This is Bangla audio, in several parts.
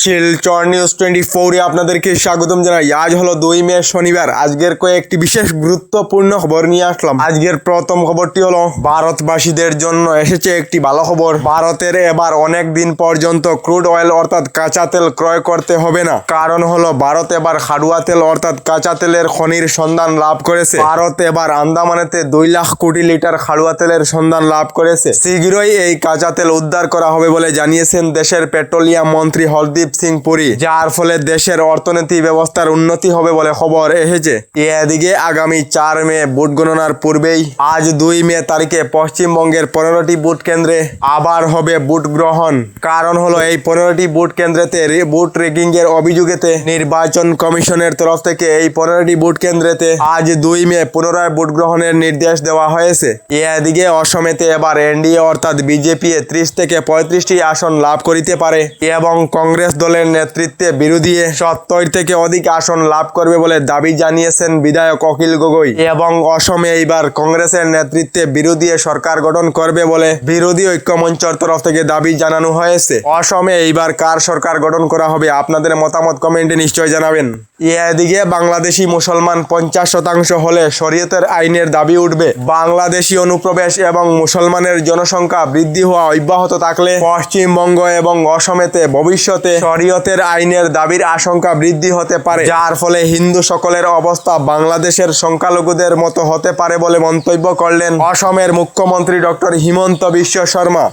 শিলচর নিউজ 24 আপনাদেরকে স্বাগতম জানাই। আজ হলো 2 মে শনিবার। আজকের কয়েকটি বিশেষ গুরুত্বপূর্ণ খবর নিয়ে আসলাম। আজকের প্রথম খবরটি হলো ভারতবাসীদের জন্য এসেছে একটি ভালো খবর। ভারতের এবার অনেক দিন পর্যন্ত ক্রুড অয়েল অর্থাৎ কাঁচা তেল ক্রয় করতে হবে না। কারণ হলো ভারত এবার খাড়ুয়া তেল অর্থাৎ কাঁচা তেলের খনির সন্ধান লাভ করেছে। ভারত এবার আন্দামানেতে 2 লাখ কোটি লিটার খাড়ুয়া তেলের সন্ধান লাভ করেছে। শীঘ্রই এই কাঁচা তেল উদ্ধার করা হবে বলে জানিয়েছেন দেশের পেট্রোলিয়াম মন্ত্রী হরদীপ সিং পুরী, যার ফলে দেশের অর্থনীতি ব্যবস্থার উন্নতি হবে বলে খবর এসেছে। এদিকে আগামী 4 মে ভোট গণনার পূর্বেই আজ 2 মে তারিখে পশ্চিমবঙ্গের 15টি ভোট কেন্দ্রে আবার হবে ভোট গ্রহণ। কারণ হলো এই 15টি ভোট কেন্দ্রেতে ভোট রেগিং এর অভিযোগেতে নির্বাচন কমিশনের তরফ থেকে এই 15টি ভোট কেন্দ্রেতে আজ 2 মে পুনরায় ভোট গ্রহণের নির্দেশ দেওয়া হয়েছে। এদিকে অসমেতে এবার এনডিএ অর্থাৎ বিজেপি 30 থেকে 35টি আসন লাভ করিতে পারে এবং কংগ্রেস দলের নেতৃত্বে বিরোধী 70 থেকে অধিক আসন লাভ করবে বলে দাবি জানিয়েছেন বিধায়ক অখিল গগৈ। এবং অসমে এইবার কংগ্রেসের নেতৃত্বে বিরোধী সরকার গঠন করবে বলে বিরোধী ঐক্যমঞ্চের তরফ থেকে দাবি জানানো হয়েছে। অসমে এইবার কার সরকার গঠন করা হবে আপনাদের মতামত কমেন্টে নিশ্চয় জানাবেন। এদিকে বাংলাদেশি মুসলমান 50% হলে শরীয়তের আইনের দাবি উঠবে। বাংলাদেশি অনুপ্রবেশ এবং মুসলমানের জনসংখ্যা বৃদ্ধি হওয়া অব্যাহত থাকলে পশ্চিমবঙ্গ এবং অসমেতে ভবিষ্যতে শরীয়তের আইনের দাবির আশঙ্কা বৃদ্ধি হতে পারে, যার ফলে হিন্দু সকলের অবস্থা বাংলাদেশের সংখ্যালঘুদের মতো হতে পারে বলে মন্তব্য করলেন অসমের মুখ্যমন্ত্রী ডক্টর হিমন্ত বিশ্ব শর্মা।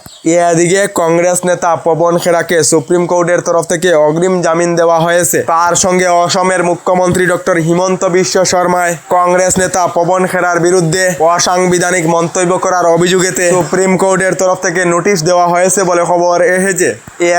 এদিকে কংগ্রেস নেতা পবন খেরাকে সুপ্রিম কোর্টের তরফ থেকে অগ্রিম জামিন দেওয়া হয়েছে। তার সঙ্গে অসমের মুখ্যমন্ত্রী ডক্টর হিমন্ত বিশ্ব শর্মায় কংগ্রেস নেতা পবন খেরার বিরুদ্ধে অসাংবিধানিক মন্তব্য করার অভিযোগেতে সুপ্রিম কোর্টের তরফ থেকে নোটিশ দেওয়া হয়েছে বলে খবর এসেছে।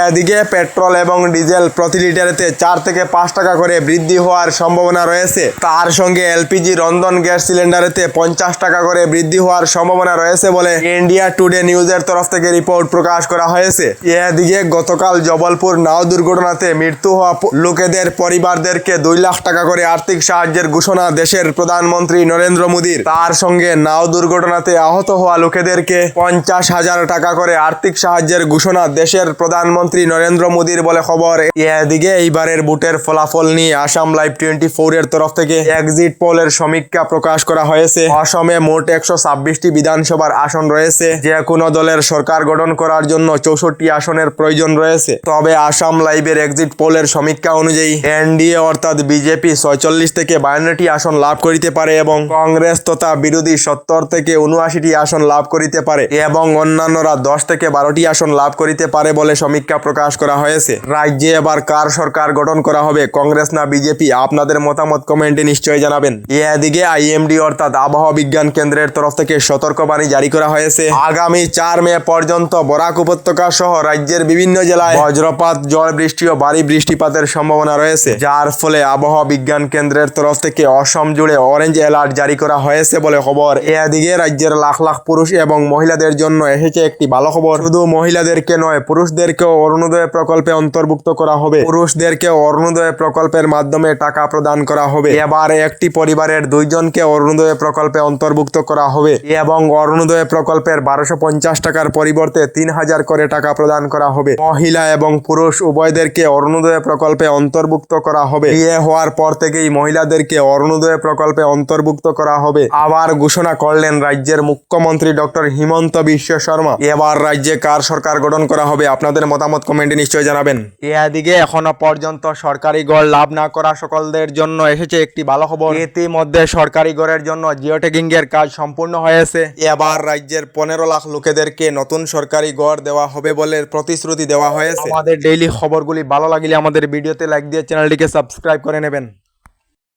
এদিকে পেট্রোল এবং ডিজেল প্রতি লিটারেতে 4 থেকে 5 টাকা করে বৃদ্ধি হওয়ার সম্ভাবনা রয়েছে। তার সঙ্গে এলপিজি রন্ধন গ্যাস সিলিন্ডারেতে 50 টাকা করে বৃদ্ধি হওয়ার সম্ভাবনা রয়েছে বলে ইন্ডিয়া টুডে নিউজের তরফ থেকে রিপোর্ট প্রকাশ করা হয়েছে। এদিকে গতকাল জবলপুর নাও দুর্ঘটনাতে মৃত্যু হওয়া লোকেদের পরিবারদেরকে 2 লাখ টাকা করে আর্থিক সাহায্যের ঘোষণা দেশের প্রধানমন্ত্রী নরেন্দ্র মোদীর। তার সঙ্গে নাও দুর্ঘটনাতে আহত হওয়া লোকেদেরকে 50,000 টাকা করে আর্থিক সাহায্যের ঘোষণা দেশের প্রধানমন্ত্রী নরেন্দ্র মোদীর বলে খবর। এদিকে এইবারের ভোটের ফলাফল নিয়ে আসাম লাইভ 24 এর তরফ থেকে এক্সিট পোলের সমীক্ষা প্রকাশ করা হয়েছে। অসমে মোট 126টি বিধানসভার আসন রয়েছে। যে কোনো দলের সরকার গঠন করার জন্য 64 আসনের প্রয়োজন রয়েছে। তবে আসাম লাইভের এক্সিট পোলের সমীক্ষা অনুযায়ী এনডিএ অর্থাৎ বিজেপি 46 থেকে 52টি আসন লাভ করিতে পারে এবং কংগ্রেস তথা বিরোধী 70 থেকে 79টি আসন লাভ করিতে পারে এবং অন্যান্যরা 10 থেকে 12টি আসন লাভ করিতে পারে বলে সমীক্ষা প্রকাশ করা হয়েছে। রাজ্যে এবার কার সরকার গঠন করা হবে, কংগ্রেস না বিজেপি? আপনাদের মতামত কমেন্টে নিশ্চয়ই জানাবেন। এদিকে আইএমডি অর্থাৎ আবহাওয়া বিজ্ঞান কেন্দ্রের তরফ থেকে সতর্কবাণী জারি করা হয়েছে। আগামী 4 মে পর্যন্ত বরাক উপত্যকা সহ রাজ্যের বিভিন্ন জেলায় বজ্রপাত, ঝড় বৃষ্টি ও ভারী বৃষ্টিপাতের সম্ভাবনা রয়েছে, যার ফলে আবহাওয়া বিজ্ঞান কেন্দ্রের তরফ থেকে অসম জুড়ে অরেঞ্জ অ্যালার্ট জারি করা হয়েছে বলে খবর। এদিকে রাজ্যের লাখ লাখ পুরুষ এবং মহিলাদের জন্য এসেছে একটি ভালো খবর। শুধু মহিলাদেরকে নয়, পুরুষদেরকেও অরুণোদয় প্রকল্পে অন্তর্ভুক্ত করা হবে। পুরুষদেরকে অরুণোদয় প্রকল্পের মাধ্যমে টাকা প্রদান করা হবে। এবার একটি পরিবারের 2 জনকে অরুণোদয় প্রকল্পে অন্তর্ভুক্ত করা হবে এবং অরুণোদয় প্রকল্পের 1250 টাকার পরিবর্তে 3000 করে টাকা প্রদান করা হবে। মহিলা এবং পুরুষ উভয়দেরকে অরুণোদয় প্রকল্পে অন্তর্ভুক্ত করা হবে। বিয়ে হওয়ার পর থেকেই মহিলাদেরকে অরুণোদয় প্রকল্পে অন্তর্ভুক্ত করা হবে আবার ঘোষণা করলেন রাজ্যের মুখ্যমন্ত্রী ডক্টর হিমন্ত বিশ্ব শর্মা। এবার রাজ্যে কার সরকার গঠন করা হবে আপনাদের মতামত কমেন্টে নিশ্চয় জানাবেন। এদিকে এখনো পর্যন্ত সরকারি গড় লাভ না করা সকলদের জন্য এসেছে একটি ভালো খবর। ইতিমধ্যে সরকারি গড়ের জন্য জিও ট্যাগিং এর কাজ সম্পূর্ণ হয়েছে। এবার রাজ্যের 15 লাখ লোকেদেরকে নতুন সরকারি গড় দেওয়া হবে বলে প্রতিশ্রুতি দেওয়া হয়েছে। আমাদের ডেইলি খবরগুলি ভালো লাগলে আমাদের ভিডিওতে লাইক দিয়ে চ্যানেলটিকে সাবস্ক্রাইব করে নেবেন।